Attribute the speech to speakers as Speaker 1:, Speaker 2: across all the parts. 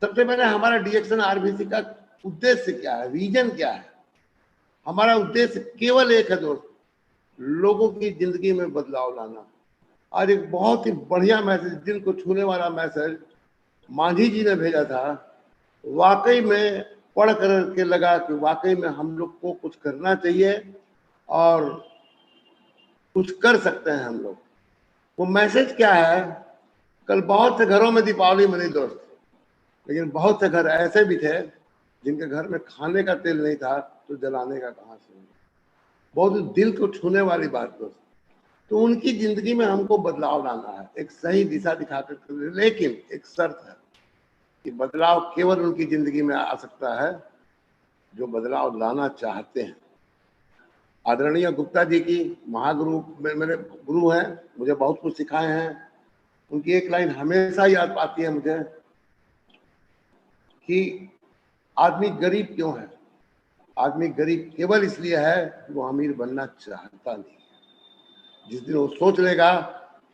Speaker 1: सबसे पहले हमारा डीएक्शन आरबीसी का उद्देश्य क्या है, रीजन क्या है? हमारा उद्देश्य केवल एक है दोस्त, लोगों की जिंदगी में बदलाव लाना। आज एक बहुत ही बढ़िया मैसेज, दिल को छूने वाला मैसेज मांझी जी ने भेजा था। वाकई में पढ़ कर के लगा कि वाकई में हम लोग को कुछ करना चाहिए और कुछ कर सकते हैं हम लोग। वो मैसेज क्या है? कल बहुत से घरों में दीपावली मनी दोस्त, लेकिन बहुत से घर ऐसे भी थे जिनके घर में खाने का तेल नहीं था, तो जलाने का कहां से? बहुत दिल को छूने वाली बात दोस्त। तो उनकी जिंदगी में हमको बदलाव लाना है, एक सही दिशा दिखाकर, लेकिन एक शर्त है कि बदलाव केवल उनकी जिंदगी में आ सकता है जो बदलाव लाना चाहते हैं। आदरणीय गुप्ता जी की महागुरु मेरे गुरु हैं, मुझे बहुत कुछ सिखाए हैं। उनकी एक लाइन हमेशा याद आती है मुझे कि आदमी गरीब क्यों है? आदमी गरीब केवल इसलिए है कि वो अमीर बनना चाहता नहीं। जिस दिन वो सोच लेगा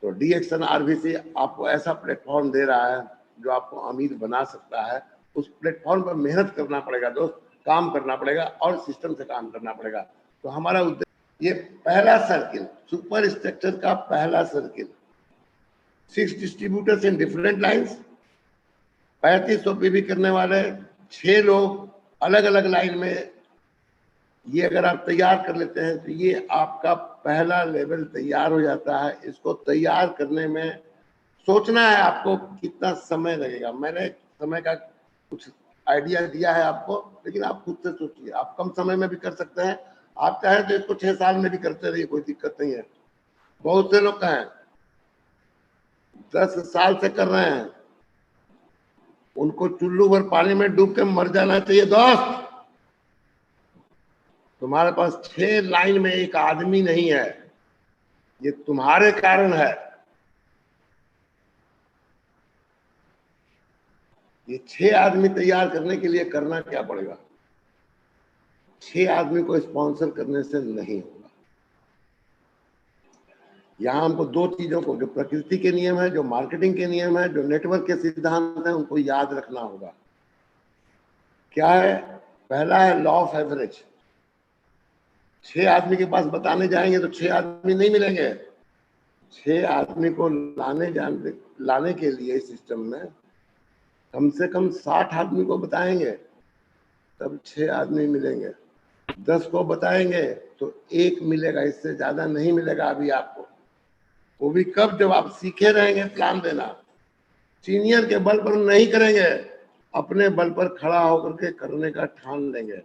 Speaker 1: तो डीएक्शन आरबीसी आपको ऐसा प्लेटफॉर्म दे रहा है जो आपको अमीर बना सकता है। उस प्लेटफॉर्म पर मेहनत करना पड़ेगा दोस्त, काम करना पड़ेगा और सिस्टम से काम करना पड़ेगा। तो हमारा उद्देश्य ये पहला सर्किल, सुपर स्ट्रक्चर का पहला circle, 6 distributors in different lines, 3500 PV करने वाले 6 लोग अलग अलग लाइन में। ये अगर आप तैयार कर लेते हैं तो ये आपका पहला लेवल तैयार हो जाता है। इसको तैयार करने में सोचना है आपको कितना समय लगेगा। मैंने समय का कुछ आइडिया दिया है आपको, लेकिन आप खुद से सोचिए। आप कम समय में भी कर सकते हैं, आप चाहे तो इसको 6 साल में भी करते रहिए, कोई दिक्कत नहीं है। बहुत से लोग कहें 10 साल से कर रहे हैं, उनको चुल्लू भर पानी में डूब के मर जाना चाहिए दोस्त। तुम्हारे पास 6 लाइन में एक आदमी नहीं है, ये तुम्हारे कारण है। ये 6 आदमी तैयार करने के लिए करना क्या पड़ेगा? 6 आदमी को स्पॉन्सर करने से नहीं होगा। यहां हमको 2 चीजों को, जो प्रकृति के नियम है, जो मार्केटिंग के नियम है, जो नेटवर्क के सिद्धांत है, उनको याद रखना होगा। क्या है? पहला है लॉ ऑफ एवरेज। 6 आदमी के पास बताने जाएंगे तो 6 आदमी नहीं मिलेंगे। 6 आदमी को लाने के लिए सिस्टम में कम से कम 60 आदमी को बताएंगे तब 6 आदमी मिलेंगे। 10 को बताएंगे तो 1 मिलेगा, इससे ज्यादा नहीं मिलेगा अभी आपको। वो भी कब? जब आप सीखे रहेंगे प्लान देना। सीनियर के बल पर नहीं करेंगे, अपने बल पर खड़ा होकर के करने का ठान लेंगे।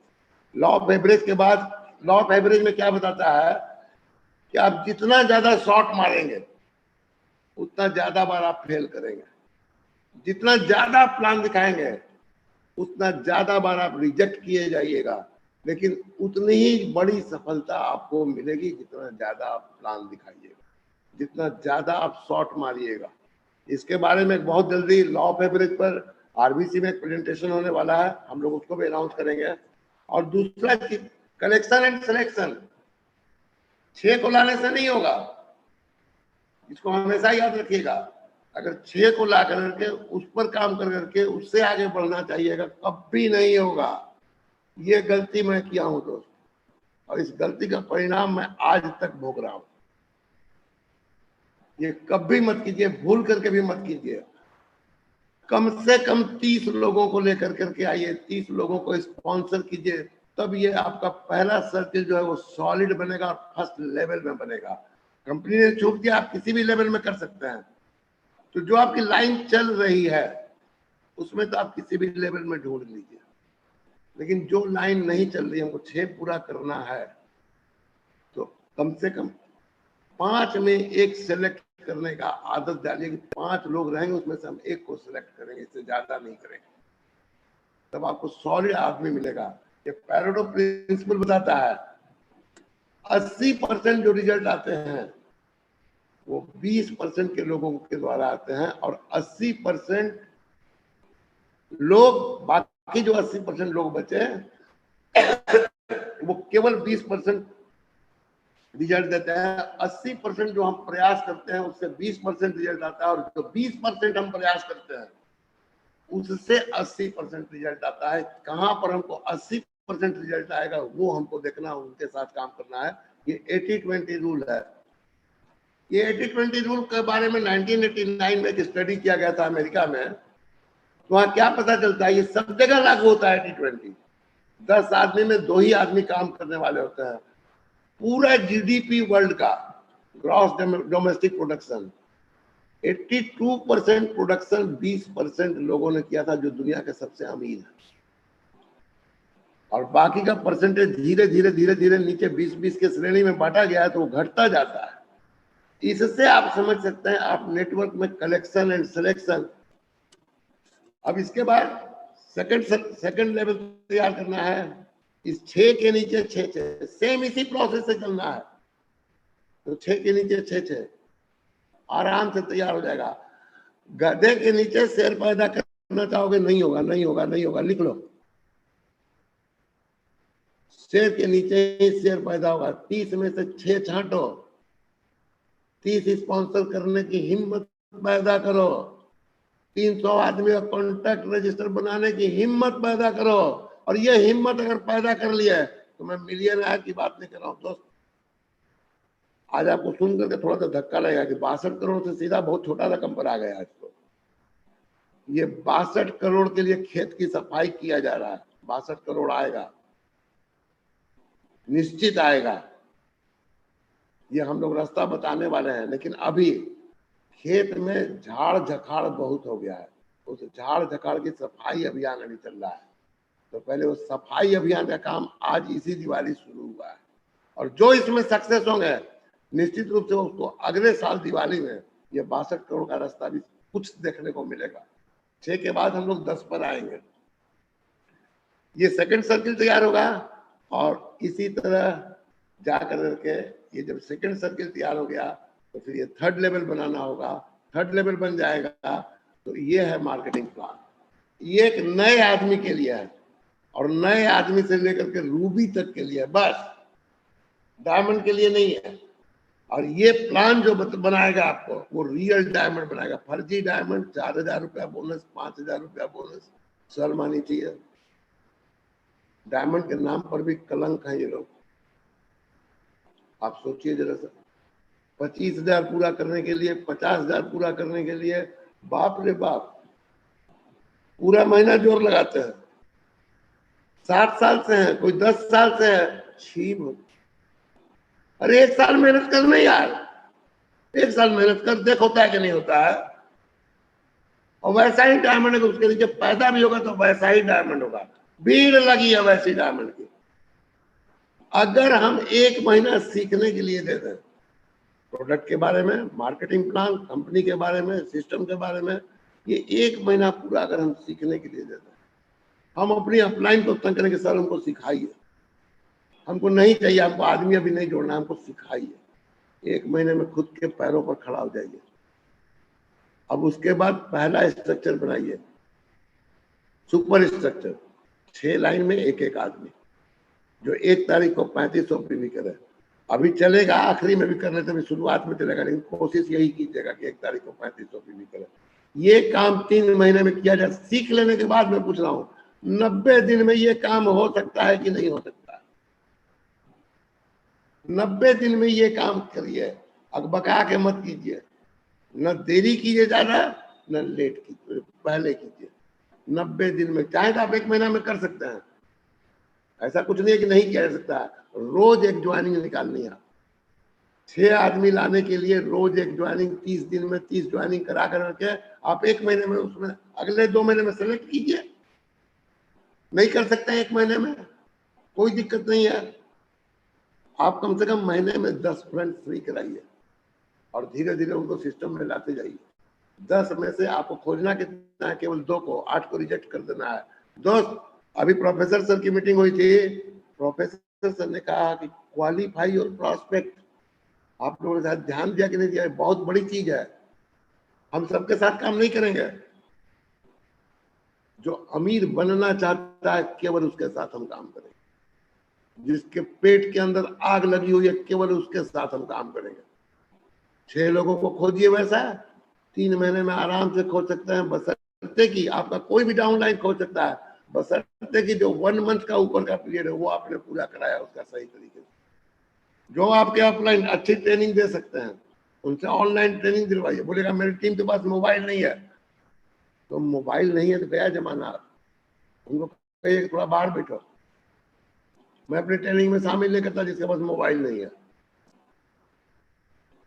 Speaker 1: लॉ ऑफ एवरेज के बाद, लॉ ऑफ एवरेज में क्या बताता है कि आप जितना ज्यादा शॉट मारेंगे उतना ज्यादा बार आप फेल करेंगे। जितना ज्यादा प्लान दिखाएंगे उतना ज्यादा बार आप रिजेक्ट किए जाइएगा, लेकिन उतनी ही बड़ी सफलता आपको मिलेगी जितना ज्यादा आप प्लान दिखाइएगा, जितना ज्यादा आप शॉट मारिएगा। इसके बारे में बहुत जल्दी लॉ ऑफ एवरेज पर आरबीसी में एक प्रेजेंटेशन होने वाला है, हम लोग उसको भी अनाउंस करेंगे। और दूसरा चीज, कलेक्शन एंड सिलेक्शन 6 को लाने से नहीं होगा, इसको हमेशा याद रखिएगा। अगर 6 को ला करके उस पर काम कर करके उससे आगे बढ़ना चाहिएगा, कभी नहीं होगा। ये गलती मैं किया हूं दोस्त, और इस गलती का परिणाम मैं आज तक भोग रहा हूं। ये कभी मत कीजिए, भूल करके भी मत कीजिए। कम से कम 30 लोगों को लेकर करके आइए, 30 लोगों को स्पॉन्सर कीजिए, तब ये आपका पहला सर्किल जो है वो सॉलिड बनेगा और फर्स्ट लेवल में बनेगा। कंपनी ने छूट दिया, आप किसी भी लेवल में कर सकते हैं। तो जो आपकी लाइन चल रही है उसमें तो आप किसी भी लेवल में ढूंढ लीजिए, लेकिन जो लाइन नहीं चल रही है, हमको 6 पूरा करना है, तो कम से कम 5 में एक सेलेक्ट करने का आदत डालिए कि 5 लोग रहेंगे, उसमें से हम एक को सिलेक्ट करेंगे, इससे ज्यादा नहीं करेंगे। तब आपको सॉलिड आदमी मिलेगा। ये पैरेटो प्रिंसिपल बताता है 80% जो रिजल्ट आते हैं वो 20% के लोगों के द्वारा आते हैं, और 80% लोग, बाकी जो 80% लोग बचे वो केवल 20% रिजल्ट देते हैं। 80% जो हम प्रयास करते हैं उससे 20% रिजल्ट आता है, और जो 20% हम प्रयास करते हैं उससे 80% रिजल्ट आता है। कहां पर हमको 80% रिजल्ट आएगा वो हमको देखना, उनके साथ काम करना है। ये 80-20 रूल है। ये 80-20 रूल के बारे में 1989 में एक स्टडी किया गया था अमेरिका में। तो वहां क्या पता चलता है, ये सब जगह लागू होता है 80-20। 10 आदमी में 2 ही आदमी काम करने वाले होते हैं। पूरा जीडीपी वर्ल्ड का, ग्रॉस डोमेस्टिक प्रोडक्शन, 82% प्रोडक्शन 20% लोगों ने किया था, जो दुनिया के सबसे अमीर है। और बाकी का परसेंटेज धीरे धीरे धीरे धीरे नीचे 20-20 के श्रेणी में बांटा गया है, तो वो घटता जाता है। इससे आप समझ सकते हैं आप नेटवर्क में कलेक्शन एंड सिलेक्शन। अब इसके बाद सेकंड लेवल तैयार करना है। इस 6 के नीचे 6 सेम इसी प्रोसेस से चलना है। तो 6 के नीचे 6 आराम से तैयार हो जाएगा। गधे के नीचे शेर पैदा करना चाहोगे, नहीं होगा, नहीं होगा, नहीं होगा, लिख लो। शेर के नीचे ही शेर पैदा होगा। 30 में से 6 छांटो, 30 स्पॉन्सर करने की हिम्मत पैदा करो, 300 आदमी का कॉन्टैक्ट रजिस्टर बनाने की हिम्मत पैदा करो। और ये हिम्मत अगर पैदा कर लिया है तो मैं मिलियनर की बात नहीं कर रहा हूं दोस्त। आज आपको सुन करके थोड़ा सा धक्का लगेगा कि 62 करोड़ से सीधा बहुत छोटा रकम पर आ गया आज तो। ये 62 करोड़ के लिए खेत की सफाई किया जा रहा है। 62 करोड़ आएगा, निश्चित आएगा। ये हम लोग रास्ता बताने वाले हैं। लेकिन अभी खेत में झाड़ झखाड़ बहुत हो गया है। उस झाड़ झखाड़ की सफाई अभियान अभी चल रहा है। तो पहले वो सफाई अभियान का काम आज इसी दिवाली शुरू हुआ है। और जो इसमें सक्सेस होंगे निश्चित रूप से उसको अगले साल दिवाली में ये 62 करोड़ का रास्ता भी कुछ देखने को मिलेगा। 6 के बाद हम लोग 10 पर आएंगे। ये सेकंड सर्किल तैयार होगा और इसी तरह जाकर के ये जब सेकंड सर्किल तैयार हो गया तो फिर ये थर्ड लेवल बनाना होगा। थर्ड लेवल बन जाएगा तो ये है मार्केटिंग प्लान। ये एक नए आदमी के लिए है और नए आदमी से लेकर के रूबी तक के लिए, बस डायमंड के लिए नहीं है। और ये प्लान जो बनाएगा आपको वो रियल डायमंड बनाएगा। फर्जी डायमंड 4000 रुपया बोनस, 5000 रुपया बोनस, शर्म आनी चाहिए। डायमंड के नाम पर भी कलंक है ये लोग। आप सोचिए जरा सा, 25,000 पूरा करने के लिए, 50,000 पूरा करने के लिए, बाप रे बाप, पूरा महीना जोर लगाते हैं। 60 साल से है, कोई 10 साल से है। छीब, अरे 1 साल मेहनत करना यार, 1 साल मेहनत कर, देख होता है कि नहीं होता है। और वैसा ही डायमंड है, उसके नीचे पैदा भी होगा तो वैसा ही डायमंड होगा। भीड़ लगी है वैसी डायमंड की। अगर हम 1 महीना सीखने के लिए दे दें, प्रोडक्ट के बारे में, मार्केटिंग प्लान, कंपनी के बारे में, सिस्टम के बारे में, ये 1 महीना पूरा अगर हम सीखने के लिए दे दें, हम अपनी अपलाइन को तंग करेंगे, सर हमको सिखाइए, हमको नहीं चाहिए, हमको आदमी अभी नहीं जोड़ना, हमको सिखाइए। 1 महीने में खुद के पैरों पर खड़ा हो जाइए। अब उसके बाद पहला स्ट्रक्चर बनाइए, सुपर स्ट्रक्चर, 6 लाइन में एक आदमी, जो 1 तारीख को 3500 भी करे। अभी चलेगा, आखिरी में भी कर लेते, अभी शुरुआत में चलेगा, लेकिन कोशिश यही कीजिएगा कि 1 तारीख को 3500 भी करे। ये काम 3 महीने में किया जाए। सीख लेने के बाद मैं पूछ रहा हूँ 90 दिन में ये काम हो सकता है कि नहीं हो सकता? 90 दिन में ये काम करिए, अकबका के मत कीजिए, न देरी कीजिए ज्यादा, न लेट कीजिए, पहले कीजिए। 90 दिन में, चाहे तो आप 1 महीना में कर सकते हैं, ऐसा कुछ नहीं है कि नहीं किया जा सकता। रोज एक ज्वाइनिंग निकालनी है। 6 आदमी लाने के लिए रोज एक ज्वाइनिंग, 30 दिन में 30 ज्वाइनिंग करा करके आप 1 महीने में, उसमें अगले 2 महीने में सेलेक्ट कीजिए। नहीं कर सकते 1 महीने में, कोई दिक्कत नहीं है। आप कम से कम महीने में 10 फ्रेंड फ्री कराइए और धीरे धीरे उनको सिस्टम में लाते जाइए। 10 में से आपको खोजना कितना है? केवल 2 को, 8 को रिजेक्ट कर देना है। दोस्त, अभी प्रोफेसर सर की मीटिंग हुई थी। प्रोफेसर सर ने कहा कि क्वालिफाई और प्रॉस्पेक्ट, आप लोगों ने शायद ध्यान दिया कि नहीं दिया, बहुत बड़ी चीज है। हम सबके साथ काम नहीं करेंगे। जो अमीर बनना चाहता है केवल उसके साथ हम काम करेंगे। जिसके पेट के अंदर आग लगी हुई है केवल उसके साथ हम काम करेंगे। 6 लोगों को खोजिए वैसा, 3 महीने में आराम से खोज सकते हैं, बस बशर्ते कि आपका कोई भी डाउनलाइन हो सकता है, बशर्ते कि जो 1 मंथ का ऊपर का पीरियड है वो आपने पूरा कराया उसका सही तरीके से। जो आपके ऑफलाइन अच्छी ट्रेनिंग दे सकते हैं उनसे ऑनलाइन ट्रेनिंग दिलवाइए। बोलेगा मेरी टीम के पास मोबाइल नहीं है, तो मोबाइल नहीं है तो गया जमाना। उनको कहिए थोड़ा बाहर बैठो, मैं अपनी ट्रेनिंग में शामिल नहीं करता जिसके पास मोबाइल नहीं है।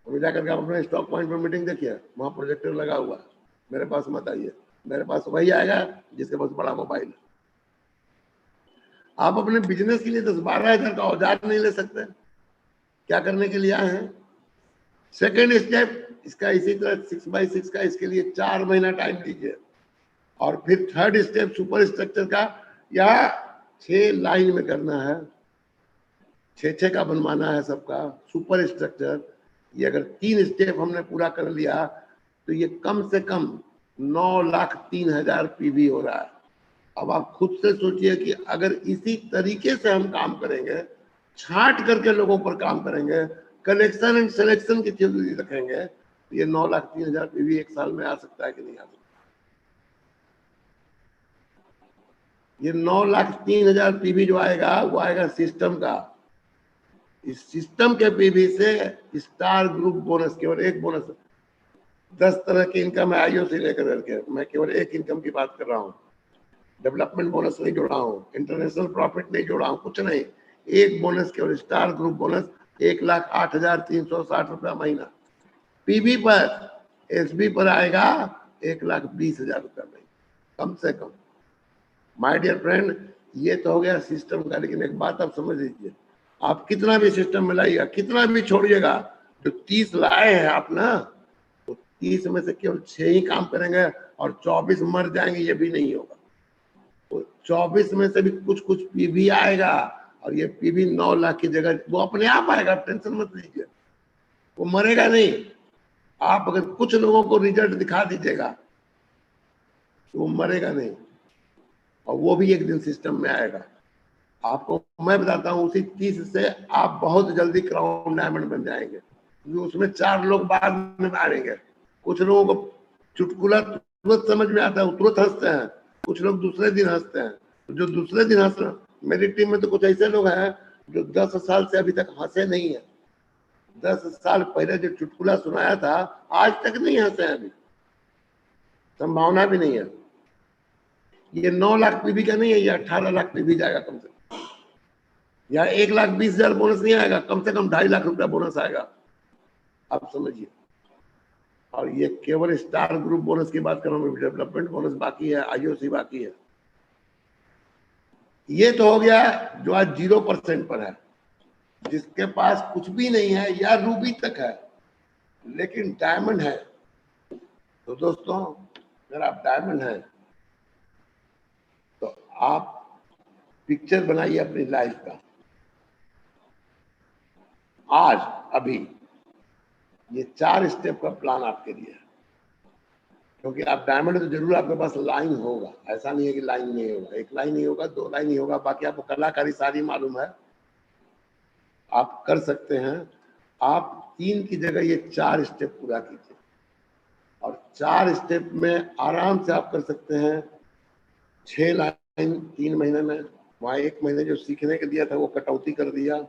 Speaker 1: जाकर के आप अपने स्टॉक पॉइंट पर मीटिंग देखिए, वहां प्रोजेक्टर लगा हुआ है। मेरे पास मत आइए, मेरे पास वही आएगा जिसके पास बड़ा मोबाइल है। आप अपने बिजनेस के लिए 10-12 हजार का औजार नहीं ले सकते? क्या करने के लिए आए हैं? सेकेंड स्टेप इसका इसी तरह 6x6 का, इसके लिए 4 महीना टाइम लीजिए। और फिर थर्ड स्टेप सुपर स्ट्रक्चर का, या 6 लाइन में करना है, 6-6 का बनवाना है सबका सुपर स्ट्रक्चर। ये अगर 3 स्टेप हमने पूरा कर लिया तो ये कम से कम 9,03,000 पीवी हो रहा है। अब आप खुद से सोचिए कि अगर इसी तरीके से हम काम करेंगे, छांट करके लोगों पर काम करेंगे, कलेक्शन एंड सिलेक्शन की चीज रखेंगे, तो ये 9,03,000 पीवी एक साल में आ सकता है कि नहीं आ सकता? ये 9,03,000 पीवी जो आएगा वो आएगा सिस्टम का। इस सिस्टम के पीवी से स्टार ग्रुप बोनस, केवल एक बोनस, 10 तरह की इनकम है आईओ से लेकर करके, मैं केवल एक इनकम की बात कर रहा हूँ। डेवलपमेंट बोनस नहीं जोड़ा हूँ, इंटरनेशनल प्रॉफिट नहीं जोड़ा हूँ, कुछ नहीं। एक बोनस केवल स्टार ग्रुप बोनस, 1,08,360 रुपया महीना। पीबी पर एसबी पर आएगा 1,20,000 रुपया महीना कम से कम। माय डियर फ्रेंड, ये तो हो गया सिस्टम का। लेकिन एक बात आप समझ लीजिए, आप कितना भी सिस्टम में लाइएगा, कितना भी छोड़िएगा, जो 30 लाए हैं आप ना, तो 30 में से केवल 6 ही काम करेंगे और 24 मर जाएंगे, ये भी नहीं होगा। तो 24 में से भी कुछ कुछ पीवी आएगा, और ये पीवी 9 लाख की जगह वो अपने आप आएगा, टेंशन मत लीजिए, वो मरेगा नहीं। आप अगर कुछ लोगों को रिजल्ट दिखा दीजिएगा तो वो मरेगा नहीं, और वो भी एक दिन सिस्टम में आएगा। आपको मैं बताता हूँ, उसी 30 से आप बहुत जल्दी क्राउन डायमंड बन जाएंगे, क्योंकि उसमें 4 लोग बाद में मारेंगे। कुछ लोगों को चुटकुला तुरंत समझ में आता है, तुरंत हंसते हैं, कुछ लोग दूसरे दिन हंसते हैं। जो दूसरे दिन हंस, मेरी टीम में तो कुछ ऐसे लोग हैं जो 10 साल से अभी तक हंसे नहीं है। 10 साल पहले जो चुटकुला सुनाया था आज तक नहीं हंसे हैं, अभी संभावना भी नहीं है। ये 9 लाख पीवी का नहीं है, ये 18 लाख पीवी जाएगा कम से कम। या 1,20,000 बोनस नहीं आएगा, कम से कम 2.5 लाख रुपया बोनस आएगा, आप समझिए। और ये केवल स्टार ग्रुप बोनस की बात कर रहा हूँ, डेवलपमेंट बोनस बाकी है, आईओसी बाकी है। ये तो हो गया जो आज 0% पर है, जिसके पास कुछ भी नहीं है या रूबी तक है लेकिन डायमंड है। तो दोस्तों, अगर आप डायमंड हैं तो आप पिक्चर बनाइए अपनी लाइफ का। आज अभी ये 4 स्टेप का प्लान आपके लिए है, क्योंकि आप डायमंड तो जरूर आपके पास लाइन होगा, ऐसा नहीं है कि लाइन नहीं होगा। 1 लाइन नहीं होगा, 2 लाइन नहीं होगा, बाकी आपको कलाकारी सारी मालूम है, आप कर सकते हैं। आप 3 की जगह ये 4 स्टेप पूरा कीजिए, और 4 स्टेप में आराम से आप कर सकते हैं 6 लाइन 3 महीने में। वहां 1 महीने जो सीखने के दिया था वो कटौती कर दिया।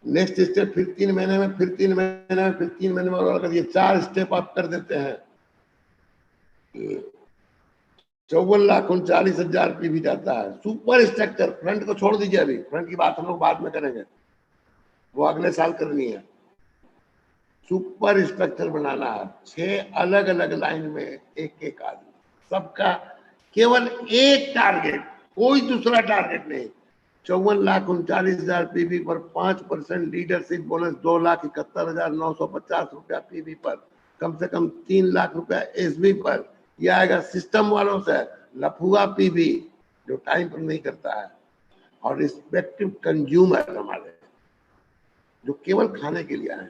Speaker 1: नेक्स्ट स्टेप फिर 3 महीने में, फिर 3 महीने में, फिर 3 महीने में, और अगर ये 4 स्टेप आप कर देते हैं, 54,39,000 पीवी जाता है। सुपर स्ट्रक्चर, फ्रंट को छोड़ दीजिए, अभी फ्रंट की बात हम लोग बाद में करेंगे, वो अगले साल करनी है। सुपर स्ट्रक्चर बनाना है, 6 अलग अलग लाइन में एक आदमी, सबका केवल एक टारगेट, कोई दूसरा टारगेट नहीं। 54,39,000 पीवी पर 5% लीडरशिप बोनस, 2,71,950 रुपया पीवी पर, कम से कम 3 लाख रुपया एसबी पर। यह आएगा सिस्टम वालों से, लफुआ पीवी जो टाइम पर नहीं करता है, और रिस्पेक्टिव कंज्यूमर हमारे जो केवल खाने के लिए आए।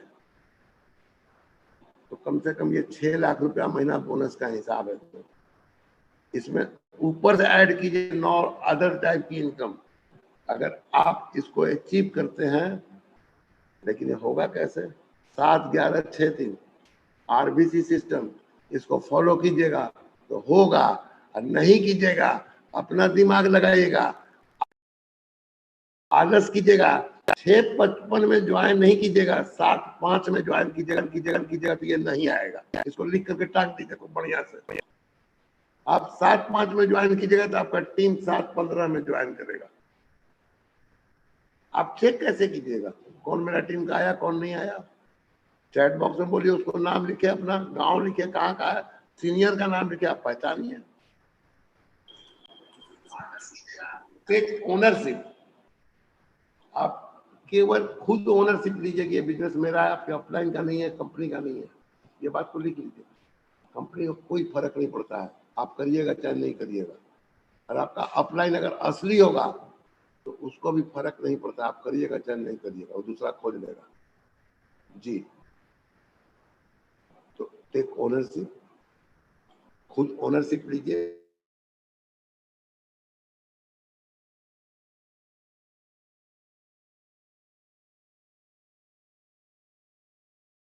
Speaker 1: तो कम से कम ये 6 लाख रुपया महीना बोनस का हिसाब है। तो इसमें ऊपर से ऐड कीजिए 9 अदर टाइप की इनकम। अगर आप इसको अचीव करते हैं, लेकिन ये होगा कैसे? 7-11-6-3 आरबीसी सिस्टम, इसको फॉलो कीजिएगा, तो होगा, और नहीं कीजिएगा, अपना दिमाग लगाइएगा, आलस कीजिएगा, 6:55 में ज्वाइन नहीं कीजिएगा, 7:05 में ज्वाइन कीजिएगा तो ये नहीं आएगा। इसको लिख करके टांग दीजिए खूब बढ़िया से। आप 7:05 में ज्वाइन कीजिएगा तो आपका टीम 7:15 में ज्वाइन करेगा। आप चेक कैसे कीजिएगा कौन मेरा टीम का आया कौन नहीं आया? चैट बॉक्स में बोलिए, उसको नाम लिखे, अपना गांव लिखे, कहाँ का है, सीनियर का नाम लिखे, आप पहचानिए। टेक ओनरशिप, आप केवल खुद ओनरशिप लीजिए कि ये बिजनेस मेरा है, आपके अपलाइन का नहीं है, कंपनी का नहीं है। ये बात को लिख लीजिए। कंपनी को कोई फर्क नहीं पड़ता है, आप करिएगा चाहे नहीं करिएगा। और आपका अपलाइन अगर असली होगा तो उसको भी फर्क नहीं पड़ता, आप करिएगा चाहे नहीं करिएगा, वो दूसरा खोज लेगा। जी, तो टेक ओनरशिप, खुद ओनरशिप लीजिए।